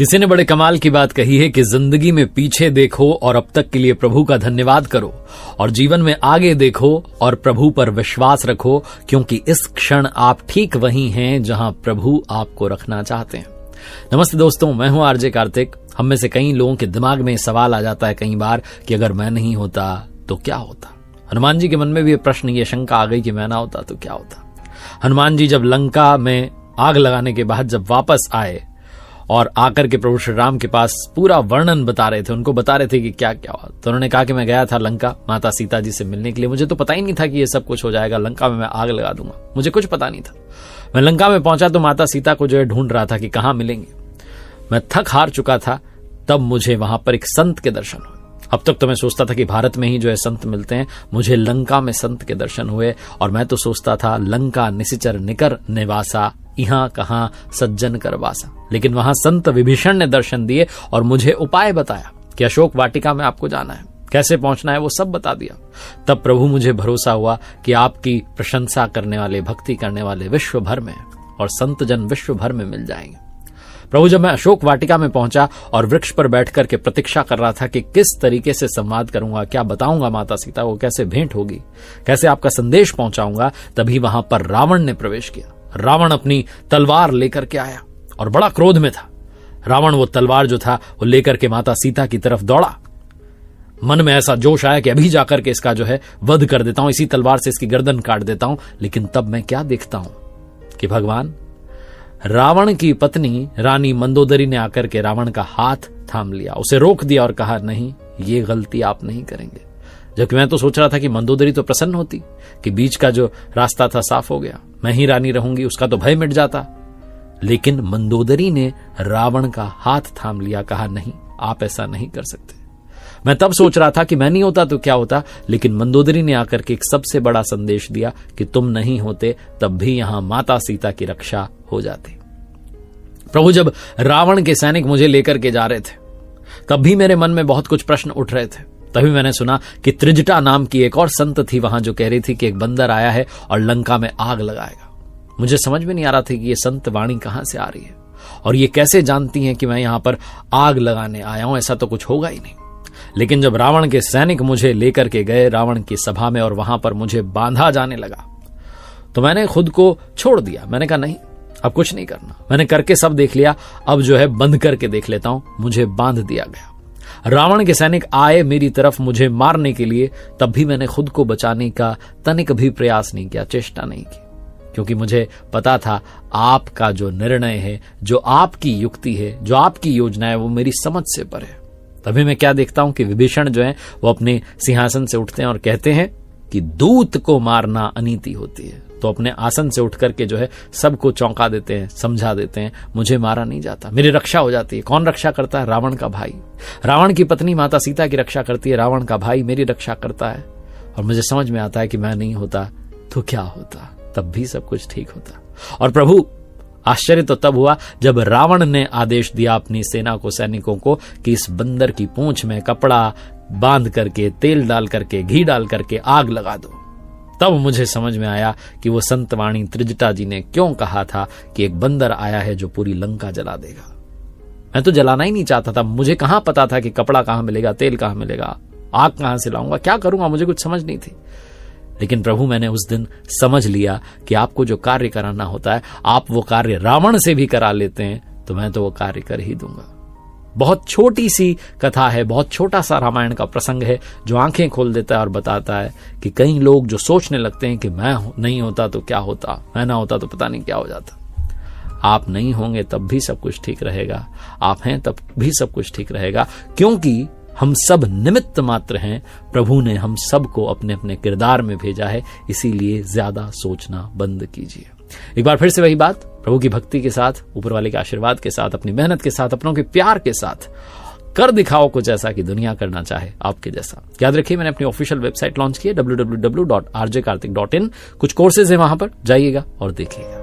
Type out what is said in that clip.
किसी ने बड़े कमाल की बात कही है कि जिंदगी में पीछे देखो और अब तक के लिए प्रभु का धन्यवाद करो, और जीवन में आगे देखो और प्रभु पर विश्वास रखो, क्योंकि इस क्षण आप ठीक वहीं हैं जहां प्रभु आपको रखना चाहते हैं। नमस्ते दोस्तों, मैं हूं आरजे कार्तिक। हम में से कई लोगों के दिमाग में सवाल आ जाता है कई बार कि अगर मैं नहीं होता तो क्या होता। हनुमान जी के मन में भी ये प्रश्न, ये शंका आ गई कि मैं ना होता तो क्या होता। हनुमान जी जब लंका में आग लगाने के बाद जब वापस आए और आकर के प्रभु श्री राम के पास पूरा वर्णन बता रहे थे, उनको बता रहे थे कि क्या क्या हुआ, तो उन्होंने कहा कि मैं गया था लंका माता सीता जी से मिलने के लिए। मुझे तो पता ही नहीं था कि ये सब कुछ हो जाएगा, लंका में मैं आग लगा दूंगा, मुझे कुछ पता नहीं था। मैं लंका में पहुंचा तो माता सीता को जो है ढूंढ रहा था कि कहां मिलेंगे। मैं थक हार चुका था, तब मुझे वहां पर एक संत के दर्शन हुए। अब तक तो मैं सोचता था कि भारत में ही जो है संत मिलते हैं, मुझे लंका में संत के दर्शन हुए। और मैं तो सोचता था लंका निशिचर निकर निवासा, यहां कहां सज्जन कर वासा। लेकिन वहां संत विभीषण ने दर्शन दिए और मुझे उपाय बताया कि अशोक वाटिका में आपको जाना है, कैसे पहुंचना है वो सब बता दिया। तब प्रभु मुझे भरोसा हुआ कि आपकी प्रशंसा करने वाले, भक्ति करने वाले विश्व भर में और संत जन विश्व भर में मिल जाएंगे। प्रभु जब मैं अशोक वाटिका में पहुंचा और वृक्ष पर बैठ करके प्रतीक्षा कर रहा था कि किस तरीके से संवाद करूंगा, क्या बताऊंगा माता सीता को, कैसे भेंट होगी, कैसे आपका संदेश पहुंचाऊंगा, तभी वहां पर रावण ने प्रवेश किया। रावण अपनी तलवार लेकर के आया और बड़ा क्रोध में था। रावण वो तलवार जो था वो लेकर के माता सीता की तरफ दौड़ा। मन में ऐसा जोश आया कि अभी जाकर के इसका जो है वध कर देता हूं, इसी तलवार से इसकी गर्दन काट देता हूं। लेकिन तब मैं क्या देखता हूं कि भगवान रावण की पत्नी रानी मंदोदरी ने आकर के रावण का हाथ थाम लिया, उसे रोक दिया और कहा, नहीं, ये गलती आप नहीं करेंगे। जबकि मैं तो सोच रहा था कि मंदोदरी तो प्रसन्न होती कि बीच का जो रास्ता था साफ हो गया, मैं ही रानी रहूंगी, उसका तो भय मिट जाता। लेकिन मंदोदरी ने रावण का हाथ थाम लिया, कहा, नहीं, आप ऐसा नहीं कर सकते। मैं तब सोच रहा था कि मैं नहीं होता तो क्या होता, लेकिन मंदोदरी ने आकर के एक सबसे बड़ा संदेश दिया कि तुम नहीं होते तब भी यहां माता सीता की रक्षा हो जाती। प्रभु जब रावण के सैनिक मुझे लेकर के जा रहे थे, तब भी मेरे मन में बहुत कुछ प्रश्न उठ रहे थे। तभी मैंने सुना कि त्रिजटा नाम की एक और संत थी वहां, जो कह रही थी कि एक बंदर आया है और लंका में आग लगाएगा। मुझे समझ में नहीं आ रहा था कि ये संत वाणी कहां से आ रही है और ये कैसे जानती हैं कि मैं यहां पर आग लगाने आया हूं, ऐसा तो कुछ होगा ही नहीं। लेकिन जब रावण के सैनिक मुझे लेकर के गए रावण की सभा में और वहां पर मुझे बांधा जाने लगा, तो मैंने खुद को छोड़ दिया। मैंने कहा, नहीं, अब कुछ नहीं करना, मैंने करके सब देख लिया, अब जो है बंद करके देख लेता हूं। मुझे बांध दिया गया। रावण के सैनिक आए मेरी तरफ मुझे मारने के लिए, तब भी मैंने खुद को बचाने का तनिक भी प्रयास नहीं किया, चेष्टा नहीं की, क्योंकि मुझे पता था आपका जो निर्णय है, जो आपकी युक्ति है, जो आपकी योजना है, वो मेरी समझ से परे है। तभी मैं क्या देखता हूं कि विभीषण जो है वो अपने सिंहासन से उठते हैं और कहते हैं कि दूत को मारना अनीति होती है। तो अपने आसन से उठ करके जो है सबको चौंका देते हैं, समझा देते हैं, मुझे मारा नहीं जाता, मेरी रक्षा हो जाती है। कौन रक्षा करता है? रावण का भाई। रावण की पत्नी माता सीता की रक्षा करती है, रावण का भाई मेरी रक्षा करता है। और मुझे समझ में आता है कि मैं नहीं होता तो क्या होता, तब भी सब कुछ ठीक होता। और प्रभु आश्चर्य तो तब हुआ जब रावण ने आदेश दिया अपनी सेना को, सैनिकों को, कि इस बंदर की पूंछ में कपड़ा बांध करके, तेल डाल करके, घी डाल करके आग लगा दो। तब मुझे समझ में आया कि वो संतवाणी त्रिजटा जी ने क्यों कहा था कि एक बंदर आया है जो पूरी लंका जला देगा। मैं तो जलाना ही नहीं चाहता था, मुझे कहां पता था कि कपड़ा कहां मिलेगा, तेल कहां मिलेगा, आग कहां से लाऊंगा, क्या करूंगा, मुझे कुछ समझ नहीं थी। लेकिन प्रभु, मैंने उस दिन समझ लिया कि आपको जो कार्य कराना होता है, आप वो कार्य रावण से भी करा लेते हैं, तो मैं तो वो कार्य कर ही दूंगा। बहुत छोटी सी कथा है, बहुत छोटा सा रामायण का प्रसंग है, जो आंखें खोल देता है और बताता है कि कई लोग जो सोचने लगते हैं कि मैं नहीं होता तो क्या होता, मैं ना होता तो पता नहीं क्या हो जाता। आप नहीं होंगे तब भी सब कुछ ठीक रहेगा, आप हैं तब भी सब कुछ ठीक रहेगा, क्योंकि हम सब निमित्त मात्र हैं। प्रभु ने हम सबको अपने अपने किरदार में भेजा है, इसीलिए ज्यादा सोचना बंद कीजिए। एक बार फिर से वही बात, प्रभु की भक्ति के साथ, ऊपर वाले के आशीर्वाद के साथ, अपनी मेहनत के साथ, अपनों के प्यार के साथ कर दिखाओ कुछ ऐसा कि दुनिया करना चाहे आपके जैसा। याद रखिए, मैंने अपनी ऑफिशियल वेबसाइट लॉन्च की है www.rjkartik.in। कुछ कोर्सेज है वहां पर, जाइएगा और देखिएगा।